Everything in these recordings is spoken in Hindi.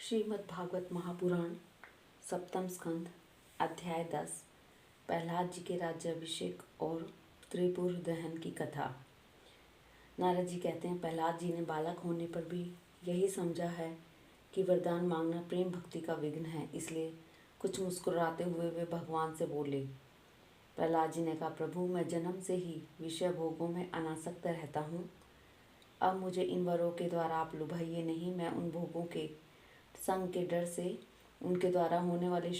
श्रीमद् भागवत महापुराण सप्तम स्कंद अध्याय 10 प्रहलाद जी के राज्याभिषेक और त्रिपुर दहन की कथा। नारद जी कहते हैं, प्रहलाद जी ने बालक होने पर भी यही समझा है कि वरदान मांगना प्रेम भक्ति का विघ्न है, इसलिए कुछ मुस्कुराते हुए वे भगवान से बोले। प्रहलाद जी ने कहा, प्रभु, मैं जन्म से ही विषय भोगों में अनासक्त रहता हूँ। अब मुझे इन वरों के द्वारा आप लुभाइए नहीं। मैं उन भोगों के संग के डर से उनके द्वारा होने वाली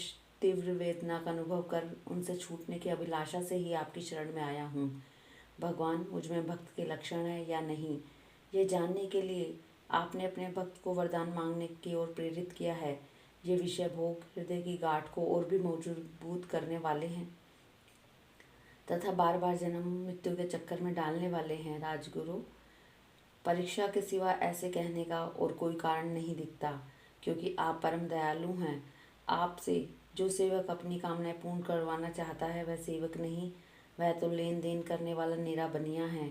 तीव्र वेदना का अनुभव कर उनसे छूटने की अभिलाषा से ही आपकी शरण में आया हूँ। भगवान, मुझ में भक्त के लक्षण है या नहीं, ये जानने के लिए आपने अपने भक्त को वरदान मांगने की ओर प्रेरित किया है। ये विषय भोग हृदय की गांठ को और भी मजबूत करने वाले हैं तथा बार बार जन्म मृत्यु के चक्कर में डालने वाले हैं। राजगुरु, परीक्षा के सिवा ऐसे कहने का और कोई कारण नहीं दिखता, क्योंकि आप परम दयालु हैं। आपसे जो सेवक अपनी कामनाएं पूर्ण करवाना चाहता है वह सेवक नहीं, वह तो लेन देन करने वाला निरा बनिया है।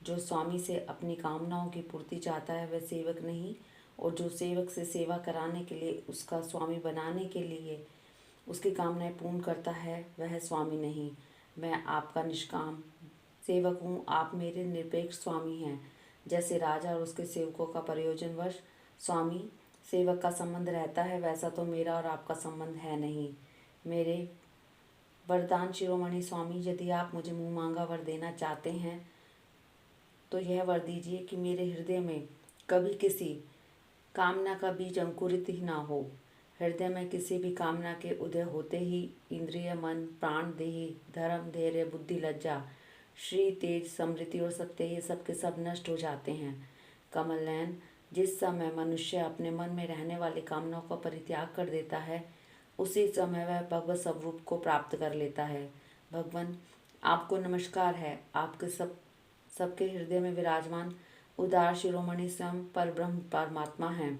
जो स्वामी से अपनी कामनाओं की पूर्ति चाहता है वह सेवक नहीं, और जो सेवक से सेवा कराने के लिए उसका स्वामी बनाने के लिए उसकी कामनाएं पूर्ण करता है वह स्वामी नहीं। मैं आपका निष्काम सेवक हूँ, आप मेरे निरपेक्ष स्वामी हैं। जैसे राजा और उसके सेवकों का प्रयोजनवश स्वामी सेवक का संबंध रहता है, वैसा तो मेरा और आपका संबंध है नहीं। मेरे वरदान शिरोमणि स्वामी, यदि आप मुझे मुँह मांगा वर देना चाहते हैं तो यह वर दीजिए कि मेरे हृदय में कभी किसी कामना का बीज अंकुरित ही ना हो। हृदय में किसी भी कामना के उदय होते ही इंद्रिय, मन, प्राण, देह, धर्म, धैर्य, बुद्धि, लज्जा, श्री, तेज, समृद्धि और सत्य, ये सब के सब नष्ट हो जाते हैं। कमल नयन, जिस समय मनुष्य अपने मन में रहने वाली कामनाओं का परित्याग कर देता है, उसी समय वह भगवत स्वरूप को प्राप्त कर लेता है। भगवान, आपको नमस्कार है। आपके सबके हृदय में विराजमान उदार शिरोमणि स्वयं परब्रह्म परमात्मा हैं।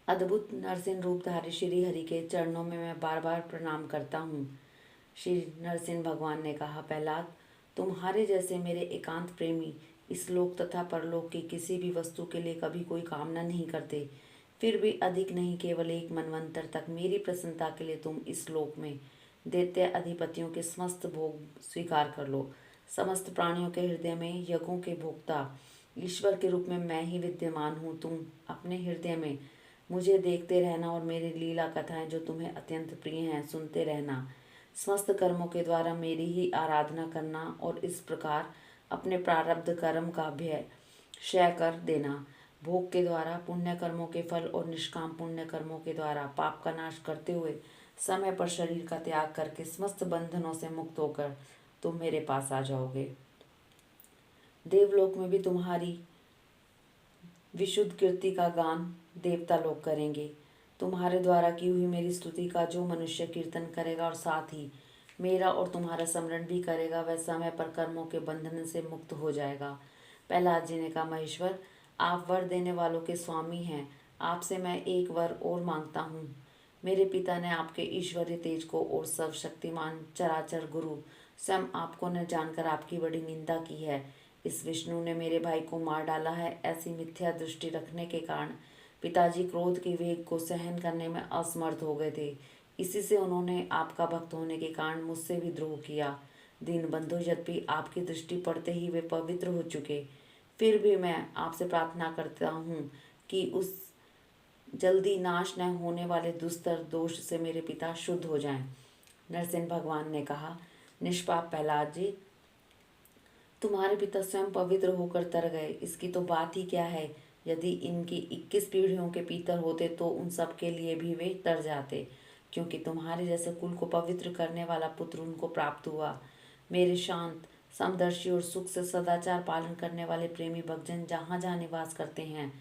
अद्भुत नरसिंह रूपधारी श्री हरि के चरणों में मैं बार बार प्रणाम करता हूँ। श्री नरसिंह भगवान ने कहा, प्रहलाद, तुम्हारे जैसे मेरे एकांत प्रेमी इस लोक तथा परलोक की किसी भी वस्तु के लिए कभी कोई कामना नहीं करते। फिर भी अधिक नहीं, केवल एक मनवंतर तक मेरी प्रसन्नता के लिए तुम इस लोक में दैत्य अधिपतियों के समस्त भोग स्वीकार कर लो। समस्त प्राणियों के हृदय में यज्ञों के भोक्ता ईश्वर के रूप में मैं ही विद्यमान हूँ। तुम अपने हृदय में मुझे देखते रहना और मेरी लीला कथाएं जो तुम्हें अत्यंत प्रिय हैं सुनते रहना। समस्त कर्मों के द्वारा मेरी ही आराधना करना और इस प्रकार अपने प्रारब्ध कर्म का क्षय कर देना। भोग के द्वारा पुण्य कर्मों के फल और निष्काम पुण्य कर्मों के द्वारा पाप का नाश करते हुए समय पर शरीर का त्याग करके समस्त बंधनों से मुक्त होकर तुम मेरे पास आ जाओगे। देवलोक में भी तुम्हारी विशुद्ध कीर्ति का गान देवता लोग करेंगे। तुम्हारे द्वारा की हुई मेरी स्तुति का जो मनुष्य कीर्तन करेगा और साथ ही मेरा और तुम्हारा स्मरण भी करेगा, वह समय पर कर्मों के बंधन से मुक्त हो जाएगा। प्रहलाद जी ने कहा, महेश्वर, आप वर देने वालों के स्वामी हैं। आपसे मैं एक वर और मांगता हूँ। मेरे पिता ने आपके ईश्वरीय तेज को और सर्वशक्तिमान चराचर गुरु स्वयं आपको न जानकर आपकी बड़ी निंदा की है। इस विष्णु ने मेरे भाई को मार डाला है। ऐसी मिथ्या दृष्टि रखने के कारण पिताजी क्रोध के वेग को सहन करने में असमर्थ हो गए थे। इसी से उन्होंने आपका भक्त होने के कारण मुझसे भी द्रोह किया। दीनबंधु, यद्यपि आपकी दृष्टि पड़ते ही वे पवित्र हो चुके, फिर भी मैं आपसे प्रार्थना करता हूँ कि उस जल्दी नाश न होने वाले दुस्तर दोष से मेरे पिता शुद्ध हो जाएं। नरसिंह भगवान ने कहा, निष्पाप प्रहलाद जी, तुम्हारे पिता स्वयं पवित्र होकर तर गए, इसकी तो बात ही क्या है। यदि इनकी 21 पीढ़ियों के पितर होते तो उन सब के लिए भी वे तर जाते, क्योंकि तुम्हारे जैसे कुल को पवित्र करने वाला पुत्र उनको प्राप्त हुआ। मेरे शांत, समदर्शी और सुख से सदाचार पालन करने वाले प्रेमी भक्तजन जहाँ जहाँ निवास करते हैं,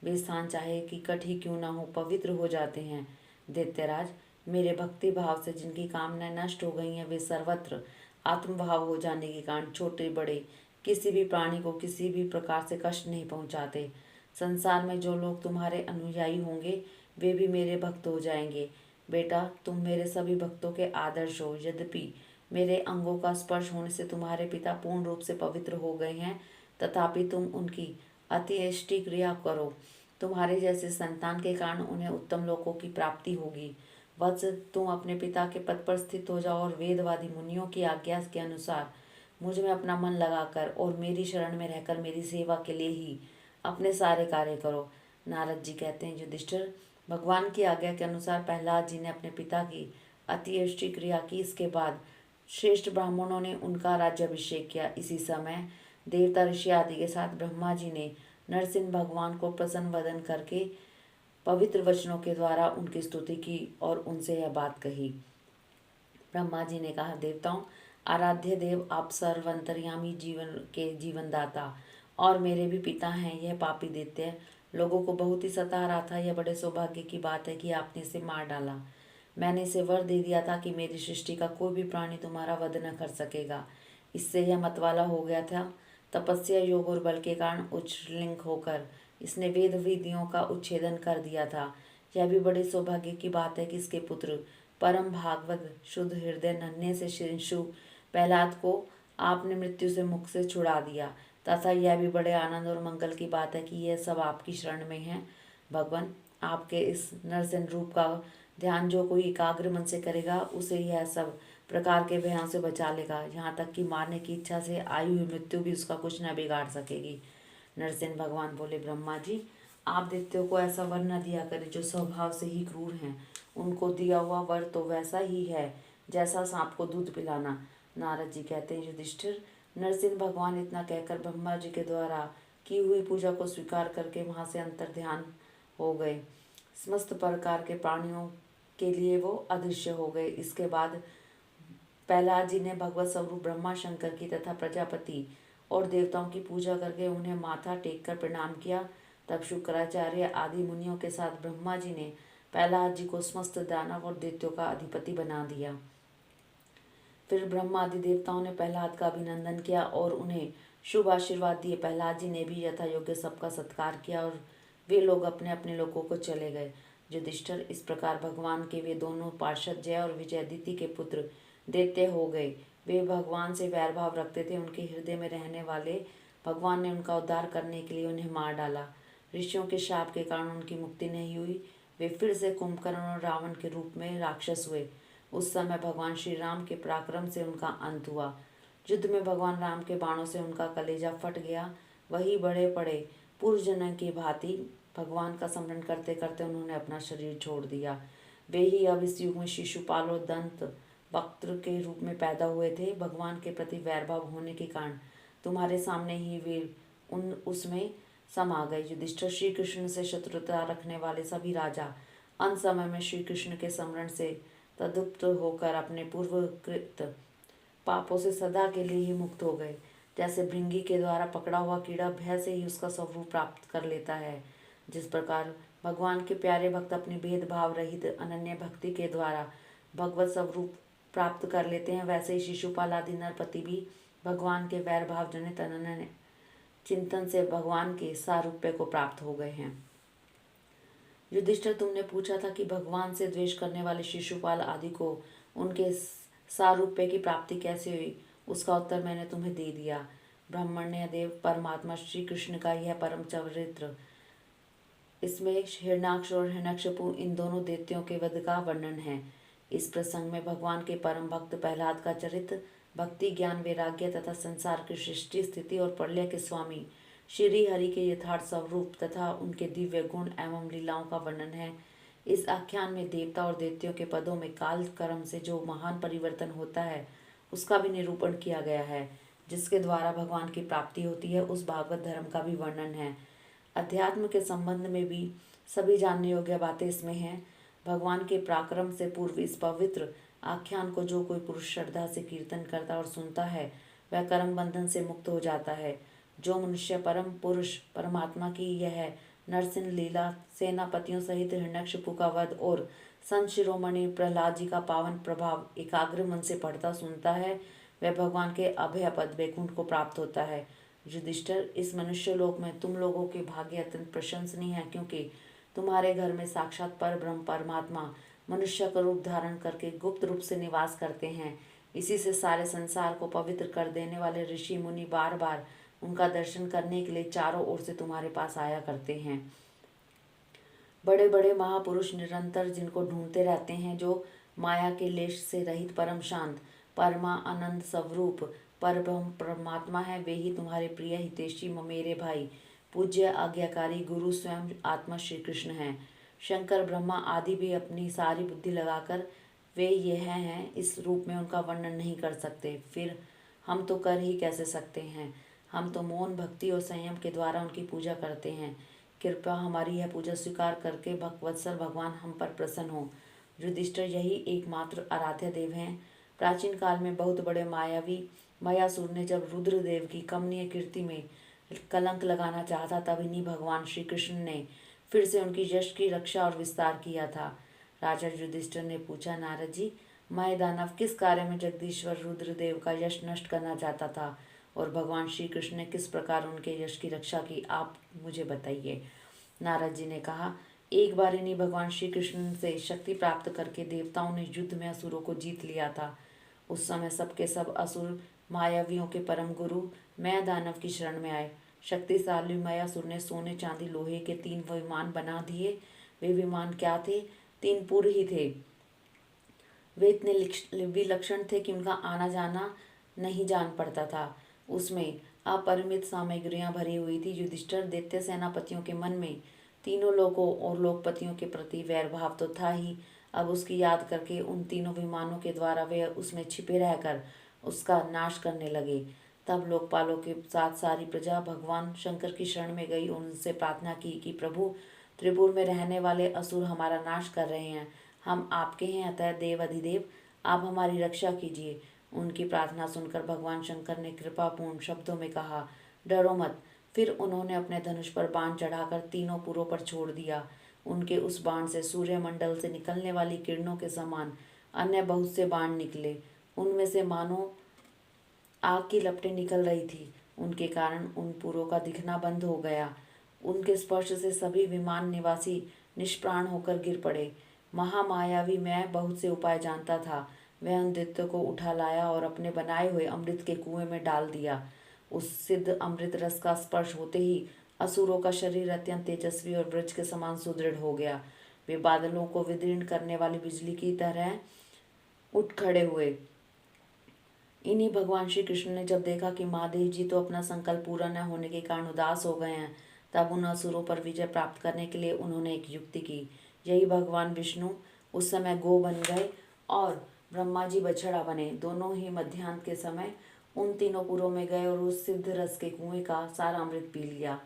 वे स्थान चाहे कि कट ही क्यों ना हो, पवित्र हो जाते हैं। दैत्यराज, मेरे भक्ति भाव से जिनकी कामनाएं नष्ट हो गई हैं, वे सर्वत्र आत्मभाव हो जाने के कारण छोटे बड़े किसी भी प्राणी को किसी भी प्रकार से कष्ट नहीं पहुंचाते। संसार में जो लोग तुम्हारे अनुयायी होंगे वे भी मेरे भक्त हो जाएंगे। बेटा, तुम मेरे सभी भक्तों के आदर्श हो। यद्यपि मेरे अंगों का स्पर्श होने से तुम्हारे पिता पूर्ण रूप से पवित्र हो गए हैं, तथापि तुम उनकी अत्येष्टि क्रिया करो तुम्हारे जैसे संतान के कारण उन्हें उत्तम लोकों की प्राप्ति होगी। वत्स, तुम अपने पिता के पद पर स्थित हो जाओ और वेदवादी मुनियों की आज्ञा के अनुसार मुझ में अपना मन लगाकर और मेरी शरण में रहकर मेरी सेवा के लिए ही अपने सारे कार्य करो। नारद जी कहते हैं, युधिष्ठिर, भगवान की आज्ञा के अनुसार प्रहलाद जी ने अपने पिता की अत्येष्टि क्रिया की। इसके बाद श्रेष्ठ ब्राह्मणों ने उनका राज्याभिषेक किया। इसी समय देवता, ऋषि आदि के साथ ब्रह्मा जी ने नरसिंह भगवान को प्रसन्न वदन करके पवित्र वचनों के द्वारा उनकी स्तुति की और उनसे यह बात कही। ब्रह्मा जी ने कहा, देवताओं, आराध्य देव, आप सर्वंतर्यामी जीवन के जीवनदाता और मेरे भी पिता हैं। यह पापी दैत्य लोगों को बहुत ही सता रहा था। यह बड़े सौभाग्य की बात है कि आपने इसे मार डाला। मैंने इसे वर दे दिया था कि मेरी सृष्टि का कोई भी प्राणी तुम्हारा वध न कर सकेगा। इससे यह मतवाला हो गया था। तपस्या, योग और बल के कारण उच्चलिंग होकर इसने वेद विधियों का उच्छेदन कर दिया था। यह भी बड़े सौभाग्य की बात है कि इसके पुत्र परम भागवत शुद्ध हृदय नन्हे से शिशु प्रहलाद को आपने मृत्यु से मुख से छुड़ा दिया तथा यह भी बड़े आनंद और मंगल की बात है कि यह सब आपकी शरण में है। भगवान, आपके इस नरसिंह रूप का ध्यान जो कोई एकाग्र मन से करेगा उसे यह सब प्रकार के भयों से बचा लेगा। यहाँ तक कि मारने की इच्छा से आई हुई मृत्यु भी उसका कुछ न बिगाड़ सकेगी। नरसिंह भगवान बोले, ब्रह्मा जी, आप दैत्यों को ऐसा वर न दिया करें जो स्वभाव से ही क्रूर हैं। उनको दिया हुआ वर तो वैसा ही है जैसा सांप को दूध पिलाना। नारद जी कहते हैं, युधिष्ठिर, नरसिंह भगवान इतना कहकर ब्रह्मा जी के द्वारा की हुई पूजा को स्वीकार करके वहाँ से अंतर ध्यान हो गए। समस्त प्रकार के प्राणियों के लिए वो अदृश्य हो गए। इसके बाद प्रहलाद जी ने भगवत स्वरूप ब्रह्मा, शंकर की तथा प्रजापति और देवताओं की पूजा करके उन्हें माथा टेक कर प्रणाम किया। तब शुक्राचार्य आदि मुनियों के साथ ब्रह्मा जी ने प्रहलाद जी को समस्त दानव और दैत्यों का अधिपति बना दिया। फिर ब्रह्मा आदि देवताओं ने प्रहलाद का अभिनंदन किया और उन्हें शुभ आशीर्वाद दिए। प्रहलाद जी ने भी यथा योग्य सबका सत्कार किया और वे लोग अपने अपने लोगों को चले गए। युधिष्ठिर, इस प्रकार भगवान के वे दोनों पार्षद जय और विजयदिति के पुत्र दैत्य हो गए। वे भगवान से वैर भाव रखते थे। उनके हृदय में रहने वाले भगवान ने उनका उद्धार करने के लिए उन्हें मार डाला। ऋषियों के शाप के कारण उनकी मुक्ति नहीं हुई। वे फिर से कुंभकर्ण और रावण के रूप में राक्षस हुए। उस समय भगवान श्री राम के पराक्रम से उनका अंत हुआ। युद्ध में भगवान राम के बाणों से उनका कलेजा फट गया। वही बड़े पड़े पूर्व जन्म की भांति भगवान का स्मरण करते करते उन्होंने अपना शरीर छोड़ दिया। वे ही अब इस युग में शिशुपाल और दंत वक्त्र के रूप में पैदा हुए थे। भगवान के प्रति वैरभाव होने के कारण तुम्हारे सामने ही वे उसमें समा गए। युधिष्ठिर, श्री कृष्ण से शत्रुता रखने वाले सभी राजा अंत समय में श्री कृष्ण के स्मरण से तदुप्त होकर अपने पूर्वकृत पापों से सदा के लिए ही मुक्त हो गए। जैसे भृंगी के द्वारा पकड़ा हुआ कीड़ा भय से ही उसका स्वरूप प्राप्त कर लेता है, जिस प्रकार भगवान के प्यारे भक्त अपनी भेदभाव रहित अनन्य भक्ति के द्वारा भगवत स्वरूप प्राप्त कर लेते हैं, वैसे ही शिशुपाल आदि नरपति भी भगवान के वैर भाव जनित अनन्य चिंतन से भगवान के सारूप्य को प्राप्त हो गए हैं। युधिष्ठिर, तुमने पूछा था कि भगवान से द्वेष करने वाले शिशुपाल आदि को उनके सारूप्य की प्राप्ति कैसे हुई। उसका उत्तर मैंने तुम्हें दे दिया। ब्रह्मण्य देव परमात्मा श्री कृष्ण का यह परम चरित्र, इसमें हिरण्याक्ष और हिरण्यकशिपु इन दोनों दैत्यों के वध का वर्णन है। इस प्रसंग में भगवान के परम भक्त प्रहलाद का चरित्र, भक्ति, ज्ञान, वैराग्य तथा संसार की सृष्टि, स्थिति और प्रलय के स्वामी श्री हरि के यथार्थ स्वरूप तथा उनके दिव्य गुण एवं लीलाओं का वर्णन है। इस आख्यान में देवता और दैत्यों के पदों में काल कर्म से जो महान परिवर्तन होता है उसका भी निरूपण किया गया है, जिसके द्वारा भगवान की प्राप्ति होती है। उस भागवत धर्म का भी वर्णन है। अध्यात्म के संबंध में भी सभी जानने योग्य बातें इसमें हैं। भगवान के पराक्रम से पूर्व इस पवित्र आख्यान को जो कोई पुरुष श्रद्धा से कीर्तन करता और सुनता है वह कर्म बंधन से मुक्त हो जाता है। जो मनुष्य परम पुरुष परमात्मा की यह नरसिंह लीला, सेनापतियों सहित हिरण्यकशिपु का वध और संत शिरोमणि प्रहलाद जी का पावन प्रभाव एकाग्र मन से पढ़ता सुनता है, वह भगवान के अभय पद वैकुंठ को प्राप्त होता है। युधिष्ठिर, इस मनुष्य लोक में तुम लोगों के भाग्य अत्यंत प्रशंसनीय है, क्योंकि तुम्हारे घर में साक्षात पर ब्रह्म परमात्मा मनुष्य का रूप धारण करके गुप्त रूप से निवास करते हैं। इसी से सारे संसार को पवित्र कर देने वाले ऋषि मुनि बार बार उनका दर्शन करने के लिए चारों ओर से तुम्हारे पास आया करते हैं। बड़े बड़े महापुरुष निरंतर जिनको ढूंढते रहते हैं, जो माया के लेश से रहित परम शांत परमा आनंद स्वरूप पर परमात्मा है, वे ही तुम्हारे प्रिय हितैषी मेरे भाई पूज्य आज्ञाकारी गुरु स्वयं आत्मा श्री कृष्ण हैं। शंकर ब्रह्मा आदि भी अपनी सारी बुद्धि लगाकर वे यह हैं, इस रूप में उनका वर्णन नहीं कर सकते। फिर हम तो कर ही कैसे सकते हैं। हम तो मौन भक्ति और संयम के द्वारा उनकी पूजा करते हैं। कृपया हमारी यह पूजा स्वीकार करके भक्तवत्सल भगवान हम पर प्रसन्न हो। युधिष्ठिर यही एकमात्र आराध्य देव हैं। प्राचीन काल में बहुत बड़े मायावी मयासुर ने जब रुद्रदेव की कमनीय कीर्ति में कलंक लगाना चाहता, तब इन्हीं भगवान श्री कृष्ण ने फिर से उनकी यश की रक्षा और विस्तार किया था। राजा युधिष्ठिर ने पूछा, नारद जी, मय दानव किस कार्य में जगदीश्वर रुद्रदेव का यश नष्ट करना चाहता था और भगवान श्री कृष्ण ने किस प्रकार उनके यश की रक्षा की, आप मुझे बताइए। नारद जी ने कहा, एक बार इन्हीं भगवान श्री कृष्ण से शक्ति प्राप्त करके देवताओं ने युद्ध में असुरों को जीत लिया था। उस समय सबके सब असुर मायावियों के परम गुरु मय दानव की शरण में आए। शक्तिशाली मयासुर ने सोने चांदी लोहे के 3 विमान बना दिए। वे विमान क्या थे? 3 पुर ही थे। वे इतने विलक्षण थे कि उनका आना जाना नहीं जान पड़ता था। उसमें अपरिमित सामग्रियां भरी हुई थी। युधिष्ठिर दैत्य सेनापतियों के मन में तीनों लोकों और लोकपतियों के प्रति वैर भाव तो था ही, अब उसकी याद करके उन तीनों विमानों के द्वारा वे उसमें छिपे रहकर उसका नाश करने लगे। तब लोकपालों के साथ सारी प्रजा भगवान शंकर की शरण में गई और उनसे प्रार्थना की कि प्रभु, त्रिपुर में रहने वाले असुर हमारा नाश कर रहे हैं। हम आपके हैं, अतः देव अधिदेव आप हमारी रक्षा कीजिए। उनकी प्रार्थना सुनकर भगवान शंकर ने कृपापूर्ण शब्दों में कहा, डरो मत। फिर उन्होंने अपने धनुष पर बाण चढ़ाकर तीनों पुरों पर छोड़ दिया। उनके उस बाण से सूर्यमंडल से निकलने वाली किरणों के समान अन्य बहुत से बाण निकले। उनमें से मानो आग की लपटें निकल रही थी। उनके कारण उन पुरों का दिखना बंद हो गया। उनके स्पर्श से सभी विमान निवासी निष्प्राण होकर गिर पड़े। महामायावी मैं बहुत से उपाय जानता था। वह उन दैत्य को उठा लाया और अपने बनाए हुए अमृत के कुएं में डाल दिया। उस सिद्ध अमृत रस का स्पर्श होते ही असुरों का शरीर अत्यंत तेजस्वी और वृक्ष के समान सुदृढ़ हो गया। वे बादलों को विदीर्ण करने वाली बिजली की तरह उठ खड़े हुए। इन्हीं भगवान श्री कृष्ण ने जब देखा कि महादेव जी तो अपना संकल्प पूरा न होने के कारण उदास हो गए हैं, तब उन असुरों पर विजय प्राप्त करने के लिए उन्होंने एक युक्ति की। यही भगवान विष्णु उस समय गो बन गए और ब्रह्मा जी बछड़ा बने। दोनों ही मध्याह्न के समय उन तीनों पुरों में गए और उस सिद्ध रस के कुएं का सारा अमृत पी लिया।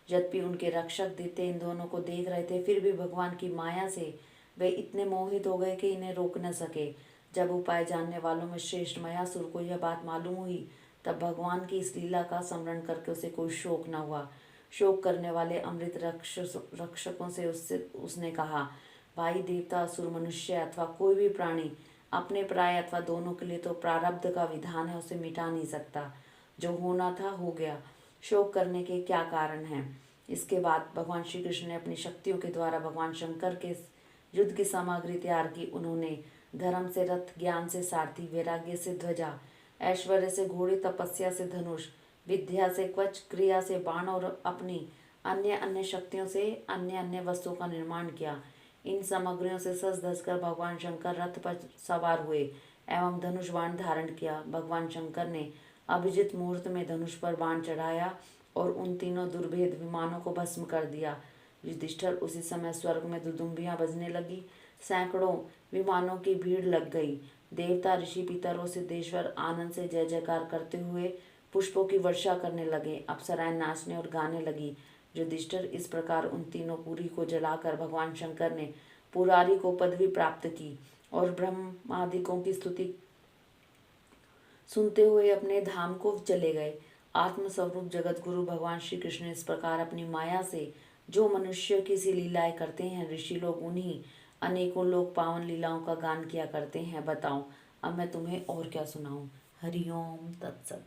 यद्यपि उनके रक्षक दैत्य इन दोनों को देख रहे थे, फिर भी भगवान की माया से वे इतने मोहित हो गए कि इन्हें रोक न सके। जब उपाय जानने वालों में श्रेष्ठ मयासुर को यह बात मालूम हुई, तब भगवान की इस लीला का स्मरण करके उसे कोई शोक न हुआ। शोक करने वाले अमृत रक्षकों से उसने कहा, भाई देवता, असुर, मनुष्य अथवा कोई भी प्राणी अपने पराये अथवा दोनों के लिए तो प्रारब्ध का विधान है, उसे मिटा नहीं सकता। जो होना था हो गया, शोक करने के क्या कारण है। इसके बाद भगवान श्री कृष्ण ने अपनी शक्तियों के द्वारा भगवान शंकर के युद्ध की सामग्री तैयार की। उन्होंने धर्म से रथ, ज्ञान से सारथी, वैराग्य से ध्वजा, ऐश्वर्य से घोड़े, तपस्या से धनुष, विद्या से कवच, क्रिया से बाण और अपनी अन्य अन्य शक्तियों से अन्य अन्य वस्तुओं का निर्माण किया। इन सामग्रियों से सज धज कर भगवान शंकर रथ पर सवार हुए एवं धनुष बाण धारण किया। भगवान शंकर ने अभिजित मुहूर्त में धनुष पर बाण चढ़ाया और उन तीनों दुर्भेद विमानों को भस्म कर दिया। युधिष्ठिर उसी समय स्वर्ग में दुदुम्बियां बजने लगी। सैकड़ों विमानों की भीड़ लग गई। देवता, ऋषि, पितर और सिद्धेश्वर आनंद से जय जयकार करते हुए पुष्पों की वर्षा करने लगे। अप्सराएं नाचने और गाने लगी। युधिष्ठिर इस प्रकार उन तीनों पुरी को जलाकर भगवान शंकर ने पुरारी को पदवी प्राप्त की और ब्रह्मादिकों की स्तुति सुनते हुए अपने धाम को चले गए। आत्मस्वरूप जगत गुरु भगवान श्री कृष्ण इस प्रकार अपनी माया से जो मनुष्य की सी लीलाएं करते हैं, ऋषि लोग उन्हीं अनेकों लोग पावन लीलाओं का गान किया करते हैं। बताओ, अब मैं तुम्हें और क्या सुनाऊं। हरिओम तत्सत।